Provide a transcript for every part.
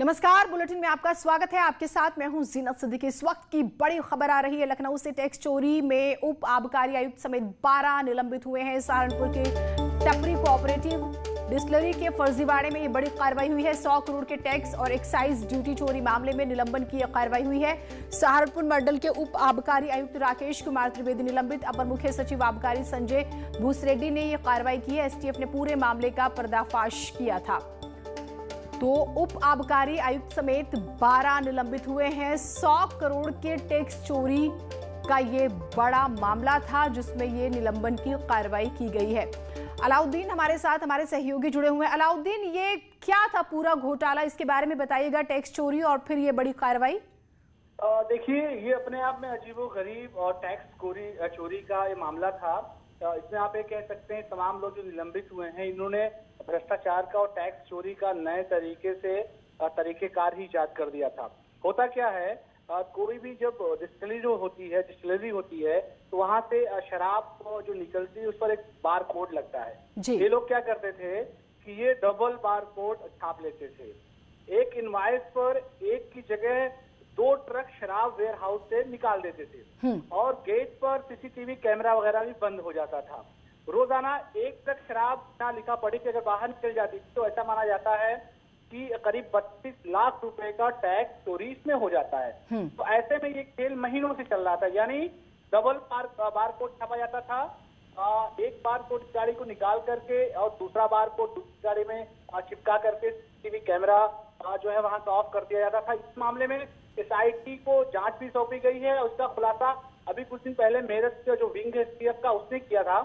नमस्कार, बुलेटिन में आपका स्वागत है। आपके साथ मैं हूं जीनत सिद्दीकी। इस वक्त की बड़ी खबर आ रही है लखनऊ से। टैक्स चोरी में उप आबकारी आयुक्त समेत 12 निलंबित हुए हैं। सहारनपुर के टपरी कोऑपरेटिव डिस्टिलरी के फर्जीवाड़े में ये बड़ी कार्रवाई हुई है। 100 करोड़ के टैक्स और एक्साइज ड्यूटी चोरी मामले में निलंबन की कार्रवाई हुई है। सहारनपुर मंडल के उप आबकारी आयुक्त राकेश कुमार त्रिवेदी निलंबित। अपर मुख्य सचिव आबकारी संजय भूसरेड्डी ने यह कार्रवाई की है। एसटीएफ ने पूरे मामले का पर्दाफाश किया था। तो उप आबकारी आयुक्त समेत 12 निलंबित हुए हैं। 100 करोड़ के टैक्स चोरी का ये बड़ा मामला था जिसमें ये निलंबन की कार्रवाई की गई है। अलाउद्दीन हमारे साथ, हमारे सहयोगी जुड़े हुए हैं। अलाउद्दीन, ये क्या था पूरा घोटाला, इसके बारे में बताइएगा। टैक्स चोरी और फिर ये बड़ी कार्रवाई। देखिए, ये अपने आप में अजीबोगरीब और टैक्स चोरी का ये मामला था। इसमें आप ये कह सकते हैं तमाम लोग जो निलंबित हुए हैं इन्होंने भ्रष्टाचार का और टैक्स चोरी का नए तरीके से तरीकेकार ही इजाद कर दिया था। होता क्या है, कोई भी जब डिस्टिलरी होती है तो वहां से शराब जो निकलती है उस पर एक बार कोड लगता है। ये लोग क्या करते थे कि ये डबल बार कोड छाप लेते थे। एक इनवाइस पर एक की जगह 2 ट्रक शराब वेयर हाउस से निकाल देते थे और गेट पर सीसीटीवी कैमरा वगैरह भी बंद हो जाता था। रोजाना 1 ट्रक शराब ना लिखा पड़ी कि अगर बाहर निकल जाती थी तो ऐसा माना जाता है कि करीब 32 लाख रुपए का टैक्स चोरी इसमें हो जाता है। तो ऐसे में ये खेल महीनों से चल रहा था। यानी डबल बार कोड छापा जाता था। एक बार कोड गाड़ी को निकाल करके और दूसरा बार कोड दूसरी गाड़ी में चिपका करके सीसीटीवी कैमरा जो है वहां का ऑफ कर दिया जाता था। इस मामले में एसआईटी को जांच भी सौंपी गई है और उसका खुलासा अभी कुछ दिन पहले मेरठ के जो विंग है एसटीएफ का उसने किया था।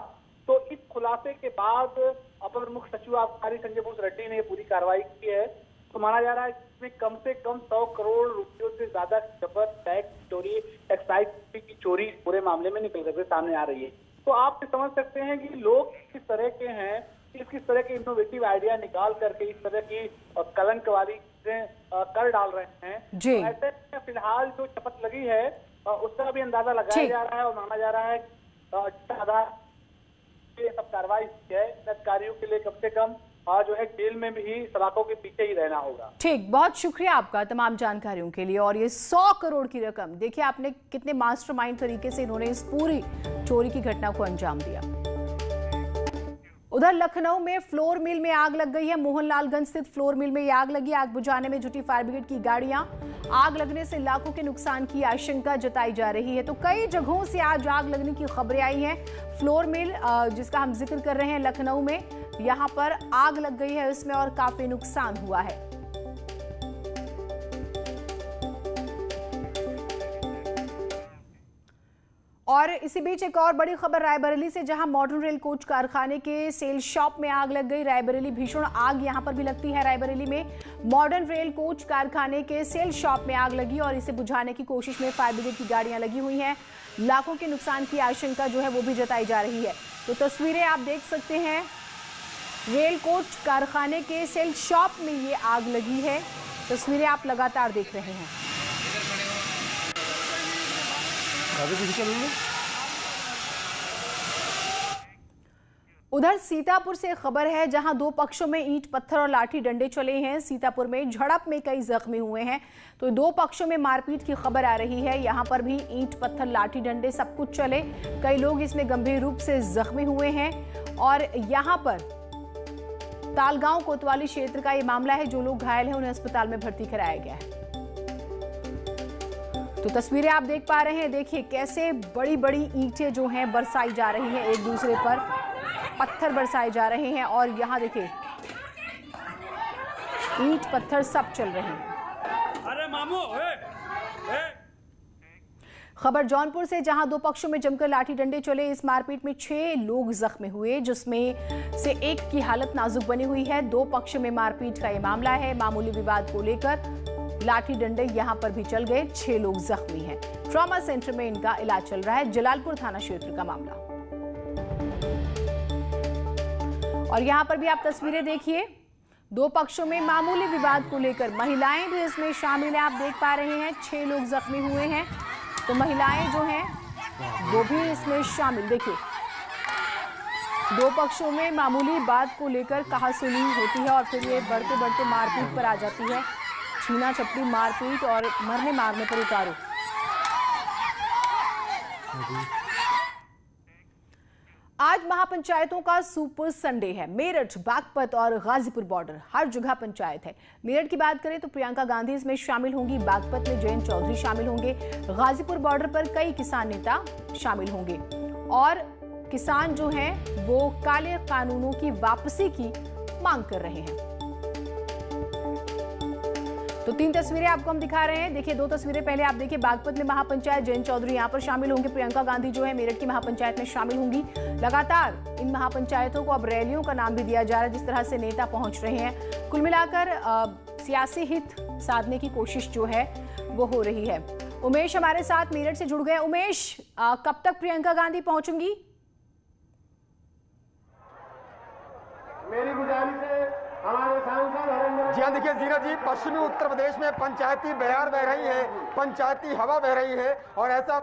तो इस खुलासे के बाद अपर मुख्य सचिव आबकारी संजय भूसरेड्डी ने पूरी कार्रवाई की है। तो माना जा रहा है इसमें कम से कम 100 करोड़ रुपयों से ज्यादा जबरदस्त टैक्स चोरी, एक्साइज की चोरी पूरे मामले में निकल करके सामने आ रही है। तो आप समझ सकते हैं कि लोग किस तरह के हैं, किस तरह के इनोवेटिव आइडिया निकाल करके इस तरह की कलंक वाली चीजें कर डाल रहे हैं। तो ऐसे फिलहाल जो शपथ लगी है उसका भी अंदाजा लगाया जा रहा है और माना जा रहा है ये सब कार्रवाई है। अधिकारियों के लिए कम से कम जो है जेल में भी सलाखों के पीछे ही रहना होगा। ठीक, बहुत शुक्रिया आपका तमाम जानकारियों के लिए। और ये 100 करोड़ की रकम, देखिए आपने कितने मास्टरमाइंड तरीके से इन्होंने इस पूरी चोरी की घटना को अंजाम दिया। उधर लखनऊ में फ्लोर मिल में आग लग गई है। मोहनलालगंज स्थित फ्लोर मिल में आग लगी। आग बुझाने में जुटी फायर ब्रिगेड की गाड़ियां। आग लगने से लाखों के नुकसान की आशंका जताई जा रही है। तो कई जगहों से आज आग लगने की खबरें आई हैं। फ्लोर मिल जिसका हम जिक्र कर रहे हैं लखनऊ में, यहां पर आग लग गई है इसमें और काफी नुकसान हुआ है। और इसी बीच एक और बड़ी खबर रायबरेली से, जहां मॉडर्न रेल कोच कारखाने के सेल शॉप में आग लग गई। रायबरेली भीषण आग यहां पर भी लगती है। रायबरेली में मॉडर्न रेल कोच कारखाने के सेल शॉप में आग लगी और इसे बुझाने की कोशिश में फायर ब्रिगेड की गाड़ियां लगी हुई हैं। लाखों के नुकसान की आशंका जो है वो भी जताई जा रही है। तो तस्वीरें आप देख सकते हैं, रेल कोच कारखाने के सेल शॉप में ये आग लगी है। तस्वीरें आप लगातार देख रहे हैं। उधर सीतापुर से खबर है, जहां 2 पक्षों में ईंट पत्थर और लाठी डंडे चले हैं। सीतापुर में झड़प में कई जख्मी हुए हैं। तो 2 पक्षों में मारपीट की खबर आ रही है। यहां पर भी ईंट पत्थर लाठी डंडे सब कुछ चले। कई लोग इसमें गंभीर रूप से जख्मी हुए हैं। और यहां पर तालगांव कोतवाली क्षेत्र का ये मामला है। जो लोग घायल हैं उन्हें अस्पताल में भर्ती कराया गया है। तो तस्वीरें आप देख पा रहे हैं। देखिए कैसे बड़ी बड़ी ईंटें जो हैं बरसाई जा रही हैं, एक दूसरे पर पत्थर बरसाए जा रहे हैं। और यहाँ देखिए ईंट पत्थर सब चल रहे हैं। अरे मामू, खबर जौनपुर से, जहां 2 पक्षों में जमकर लाठी डंडे चले। इस मारपीट में 6 लोग जख्मी हुए, जिसमें से एक की हालत नाजुक बनी हुई है। 2 पक्षों में मारपीट का ये मामला है। मामूली विवाद को लेकर लाठी डंडे यहां पर भी चल गए। 6 लोग जख्मी हैं। ट्रॉमा सेंटर में इनका इलाज चल रहा है। जलालपुर थाना क्षेत्र का मामला। और यहां पर भी आप तस्वीरें देखिए, 2 पक्षों में मामूली विवाद को लेकर महिलाएं भी इसमें शामिल हैं। आप देख पा रहे हैं 6 लोग जख्मी हुए हैं। तो महिलाएं जो हैं वो भी इसमें शामिल। देखिए 2 पक्षों में मामूली बात को लेकर कहासुनी होती है और फिर ये बढ़ते बढ़ते मारपीट पर आ जाती है। छीना झपटी, मारपीट और मरने मारने पर उतारू। आज महापंचायतों का सुपर संडे है। मेरठ, बागपत और गाजीपुर बॉर्डर, हर जगह पंचायत है। मेरठ की बात करें तो प्रियंका गांधी इसमें शामिल होंगी, बागपत में जयंत चौधरी शामिल होंगे, गाजीपुर बॉर्डर पर कई किसान नेता शामिल होंगे और किसान जो हैं वो काले कानूनों की वापसी की मांग कर रहे हैं। तो 3 तस्वीरें आपको हम दिखा रहे हैं। देखिए 2 तस्वीरें पहले आप देखिए, बागपत में महापंचायत, जयंत चौधरी यहां पर शामिल होंगे, प्रियंका गांधी जो है मेरठ की महापंचायत में शामिल होंगी। लगातार इन महापंचायतों को अब रैलियों का नाम भी दिया जा रहा है, जिस तरह से नेता पहुंच रहे हैं। कुल मिलाकर सियासी हित साधने की कोशिश जो है वो हो रही है। उमेश हमारे साथ मेरठ से जुड़ गए। उमेश, कब तक प्रियंका गांधी पहुंचेंगी? मेरी गुजारिश है हमारे सांसद जी हाँ, देखिए जीना जी, पश्चिमी उत्तर प्रदेश में पंचायती बयार बह रही है, पंचायती हवा बह रही है और ऐसा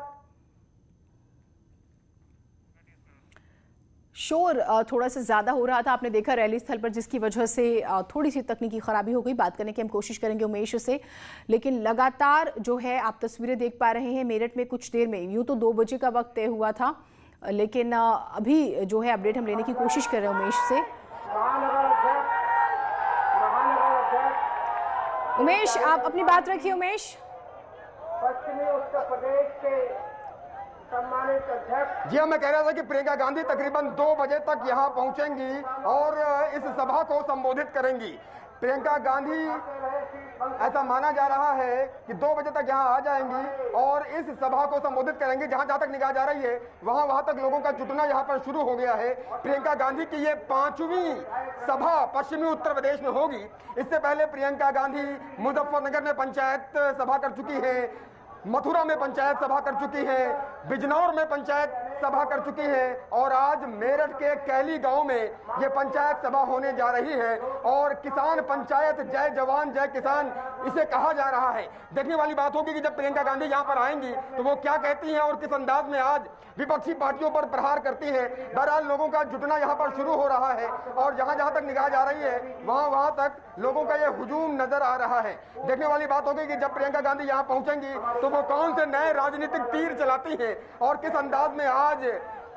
शोर थोड़ा सा ज्यादा हो रहा था, आपने देखा रैली स्थल पर, जिसकी वजह से थोड़ी सी तकनीकी खराबी हो गई। बात करने की हम कोशिश करेंगे उमेश से, लेकिन लगातार जो है आप तस्वीरें देख पा रहे हैं मेरठ में। कुछ देर में, यूं तो 2 बजे का वक्त तय हुआ था, लेकिन अभी जो है अपडेट हम लेने की कोशिश कर रहे हैं उमेश से। उमेश, आप अपनी बात रखिए। उमेश, पश्चिमी उत्तर प्रदेश के सम्मानित अध्यक्ष जी हाँ, मैं कह रहा था कि प्रियंका गांधी तकरीबन 2 बजे तक यहाँ पहुंचेंगी और इस सभा को संबोधित करेंगी। प्रियंका गांधी, ऐसा माना जा रहा है कि 2 बजे तक यहाँ आ जाएंगी और इस सभा को संबोधित करेंगी। जहाँ तक निगाह जा रही है वहाँ तक लोगों का जुटना यहाँ पर शुरू हो गया है। प्रियंका गांधी की ये 5वीं सभा पश्चिमी उत्तर प्रदेश में होगी। इससे पहले प्रियंका गांधी मुजफ्फरनगर में पंचायत सभा कर चुकी है, मथुरा में पंचायत सभा कर चुकी है, बिजनौर में पंचायत सभा कर चुकी है और आज मेरठ के कैली गांव में ये पंचायत सभा होने जा रही है। और किसान पंचायत, जय जवान जय किसान इसे कहा जा रहा है। देखने वाली बात होगी कि जब प्रियंका गांधी यहाँ पर आएंगी तो वो क्या कहती हैं और किस अंदाज में आज विपक्षी पार्टियों पर प्रहार करती हैं। बहरहाल लोगों का जुटना यहाँ पर शुरू हो रहा है और जहाँ तक निगाह जा रही है वहाँ तक लोगों का ये हुजूम नजर आ रहा है। देखने वाली बात होगी कि जब प्रियंका गांधी यहाँ पहुंचेंगी तो वो कौन से नए राजनीतिक तीर चलाती हैं और किस अंदाज में आज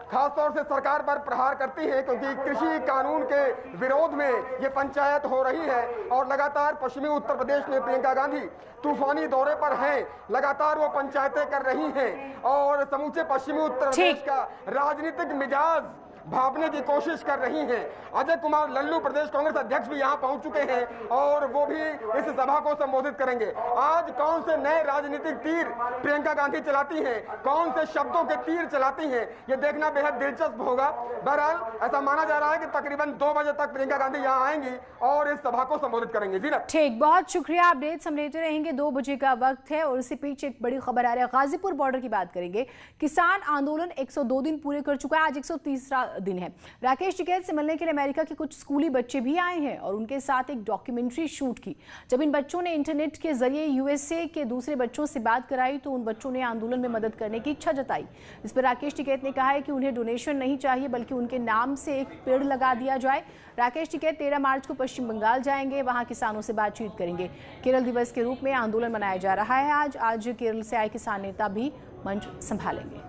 खासतौर से सरकार पर प्रहार करती है, क्योंकि कृषि कानून के विरोध में ये पंचायत हो रही है और लगातार पश्चिमी उत्तर प्रदेश में प्रियंका गांधी तूफानी दौरे पर हैं। लगातार वो पंचायतें कर रही हैं और समूचे पश्चिमी उत्तर प्रदेश का राजनीतिक मिजाज भापने की कोशिश कर रही हैं। अजय कुमार लल्लू प्रदेश कांग्रेस अध्यक्ष भी यहाँ पहुंच चुके हैं और वो भी इस सभा को संबोधित करेंगे। आज कौन से नए राजनीतिक तीर प्रियंका गांधी चलाती हैं, कौन से शब्दों के तीर चलाती हैं, ये देखना बेहद दिलचस्प होगा। बहरहाल ऐसा माना जा रहा है कि तकरीबन 2 बजे तक प्रियंका गांधी यहाँ आएंगी और इस सभा को संबोधित करेंगी। जी ठीक, बहुत शुक्रिया, अपडेट्स हम लेते रहेंगे। 2 बजे का वक्त है और इससे पीछे एक बड़ी खबर आ रही है। गाजीपुर बॉर्डर की बात करेंगे। किसान आंदोलन 102 दिन पूरे कर चुका है, आज 130वां दिन है। राकेश टिकैत से मिलने के लिए अमेरिका के कुछ स्कूली बच्चे भी आए हैं और उनके साथ एक डॉक्यूमेंट्री शूट की। जब इन बच्चों ने इंटरनेट के जरिए यूएसए के दूसरे बच्चों से बात कराई तो उन बच्चों ने आंदोलन में मदद करने की इच्छा जताई। इस पर राकेश टिकैत ने कहा है कि उन्हें डोनेशन नहीं चाहिए, बल्कि उनके नाम से एक पेड़ लगा दिया जाए। राकेश टिकैत 13 मार्च को पश्चिम बंगाल जाएंगे, वहां किसानों से बातचीत करेंगे। केरल दिवस के रूप में आंदोलन मनाया जा रहा है। आज केरल से आए किसान नेता भी मंच संभालेंगे।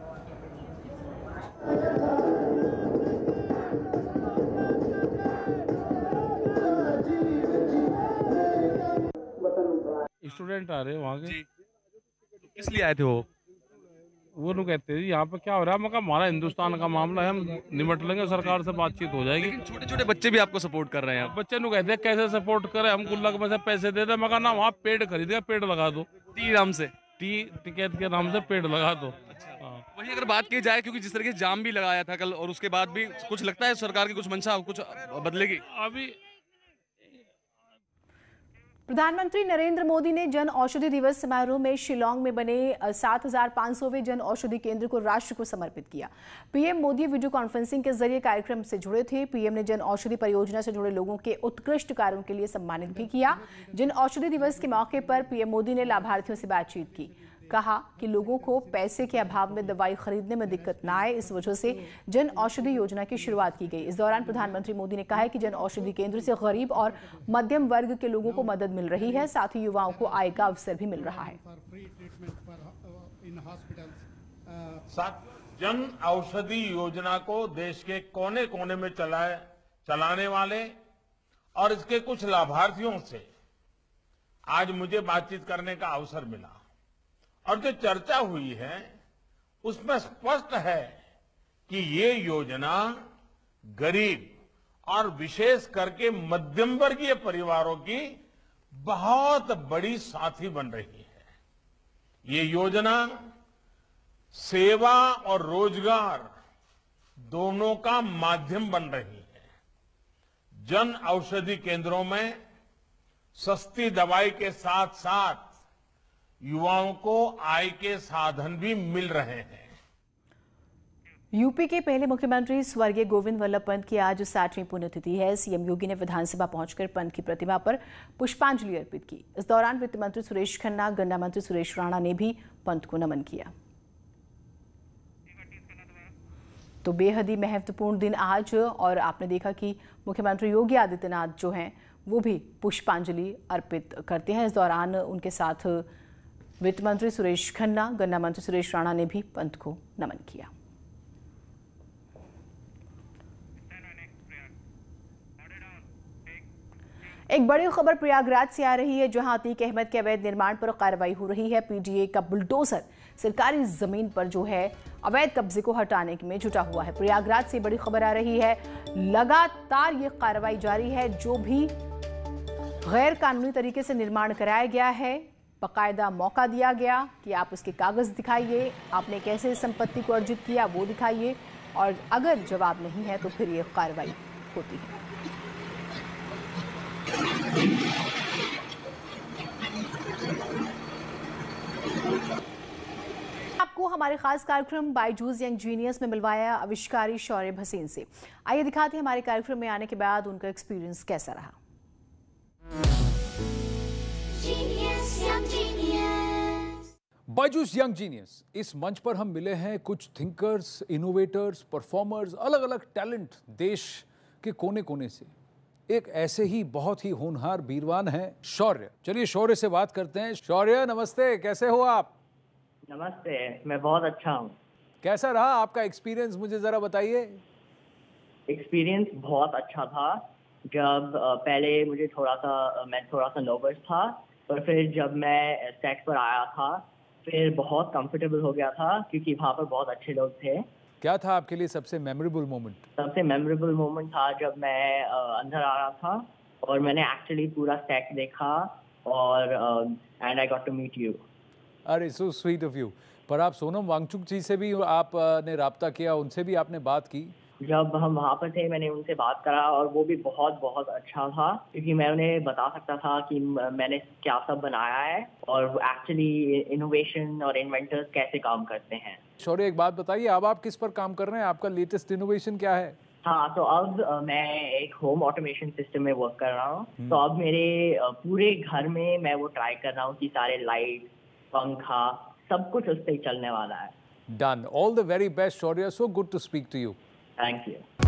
स्टूडेंट आ रहे हैं वहाँ के। किस लिए आए थे वो लोग कहते हैं यहाँ पे क्या हो रहा है, मगर हमारा हिंदुस्तान का मामला है, हम निमट लेंगे, सरकार से बातचीत हो जाएगी। लेकिन छोटे छोटे बच्चे भी आपको सपोर्ट कर रहे हैं। बच्चे लोग कहते हैं कैसे सपोर्ट करें, हम गुल्लक में से पैसे दे दे, मगर ना वहाँ पेड़ खरीदेगा, पेड़ लगा दो, नाम से टिकैत के नाम से पेड़ लगा दो। वही अगर बात की जाए, क्योंकि जिस तरह से जाम भी लगाया था कल और उसके बाद भी कुछ लगता है सरकार की कुछ मंशा कुछ बदलेगी। अभी प्रधानमंत्री नरेंद्र मोदी ने जन औषधि दिवस समारोह में शिलांग में बने 7500वें जन औषधि केंद्र को राष्ट्र को समर्पित किया। पीएम मोदी वीडियो कॉन्फ्रेंसिंग के जरिए कार्यक्रम से जुड़े थे। पीएम ने जन औषधि परियोजना से जुड़े लोगों के उत्कृष्ट कार्यों के लिए सम्मानित भी किया। जन औषधि दिवस के मौके पर पीएम मोदी ने लाभार्थियों से बातचीत की। कहा कि लोगों को पैसे के अभाव में दवाई खरीदने में दिक्कत न आए, इस वजह से जन औषधि योजना की शुरुआत की गई। इस दौरान प्रधानमंत्री मोदी ने कहा है कि जन औषधि केंद्र से गरीब और मध्यम वर्ग के लोगों को मदद मिल रही है, साथ ही युवाओं को आय का अवसर भी मिल रहा है। जन औषधि योजना को देश के कोने कोने में चलाने वाले और इसके कुछ लाभार्थियों से आज मुझे बातचीत करने का अवसर मिला और जो चर्चा हुई है उसमें स्पष्ट है कि ये योजना गरीब और विशेष करके मध्यम वर्गीय परिवारों की बहुत बड़ी साथी बन रही है। ये योजना सेवा और रोजगार दोनों का माध्यम बन रही है। जन औषधि केंद्रों में सस्ती दवाई के साथ साथ युवाओं को आय के साधन भी मिल रहे हैं। यूपी के पहले मुख्यमंत्री स्वर्गीय गोविंद वल्लभ पंत की आज 60वीं पुण्यतिथि है। सीएम योगी ने विधानसभा पहुंचकर पंत की प्रतिमा पर पुष्पांजलि अर्पित की। इस दौरान वित्त मंत्री सुरेश खन्ना, गन्ना मंत्री सुरेश राणा ने भी पंत को नमन किया। तो बेहद ही महत्वपूर्ण दिन आज, और आपने देखा कि मुख्यमंत्री योगी आदित्यनाथ जो हैं वो भी पुष्पांजलि अर्पित करते हैं। इस दौरान उनके साथ वित्त मंत्री सुरेश खन्ना, गन्ना मंत्री सुरेश राणा ने भी पंत को नमन किया। एक बड़ी खबर प्रयागराज से आ रही है, जहां अतीक अहमद के अवैध निर्माण पर कार्रवाई हो रही है। पीडीए का बुलडोजर सरकारी जमीन पर जो है अवैध कब्जे को हटाने में जुटा हुआ है। प्रयागराज से बड़ी खबर आ रही है, लगातार ये कार्रवाई जारी है। जो भी गैर कानूनी तरीके से निर्माण कराया गया है, बाकायदा मौका दिया गया कि आप उसके कागज दिखाइए, आपने कैसे संपत्ति को अर्जित किया वो दिखाइए, और अगर जवाब नहीं है तो फिर ये कार्रवाई होती है। आपको हमारे खास कार्यक्रम बायजूस यंग जीनियस में मिलवाया आविष्कारी शौर्य भसीन से। आइए दिखाते हैं हमारे कार्यक्रम में आने के बाद उनका एक्सपीरियंस कैसा रहा। बायजूस यंग जीनियस, इस मंच पर हम मिले हैं कुछ थिंकर्स, इनोवेटर्स, परफॉर्मर्स, अलग अलग टैलेंट देश के कोने कोने से। एक ऐसे ही बहुत ही होनहार बीरवान हैं शौर्य। चलिए शौर्य से बात करते हैं। शौर्य नमस्ते, कैसे हो आप? नमस्ते, मैं बहुत अच्छा हूँ। कैसा रहा आपका एक्सपीरियंस, मुझे जरा बताइए। एक्सपीरियंस बहुत अच्छा था। जब पहले मैं थोड़ा सा नर्वस था, पर फिर जब मैं स्टेज पर आया था फिर बहुत कंफर्टेबल हो गया था, क्योंकि वहाँ पर बहुत अच्छे लोग थे। क्या था आपके लिए सबसे मेमोरेबल मोमेंट? सबसे मेमोरेबल मोमेंट था जब मैं अंदर आ रहा था और मैंने एक्चुअली पूरा स्टेज देखा और and I got to meet you. अरे सो स्वीट ऑफ यू। पर आप सोनम वांगचुक जी से भी आपने राब्ता किया, उनसे भी आपने बात की? जब हम वहाँ पर थे मैंने उनसे बात करा और वो भी बहुत बहुत अच्छा था, क्योंकि मैं उन्हें बता सकता था कि मैंने क्या सब बनाया है और एक्चुअली इनोवेशन और इन्वेंटर्स कैसे काम करते हैं। शौर्य एक बात बताइए, अब आप किस पर काम कर रहे हैं? आपका लेटेस्ट इनोवेशन क्या है? हाँ, तो अब मैं एक होम ऑटोमेशन सिस्टम में वर्क कर रहा हूँ। तो अब मेरे पूरे घर में मैं वो ट्राई कर रहा हूँ कि सारे लाइट, पंखा, सब कुछ उस पर चलने वाला है। Done. All the very best, Shaurya. So good to speak to you. Thank you.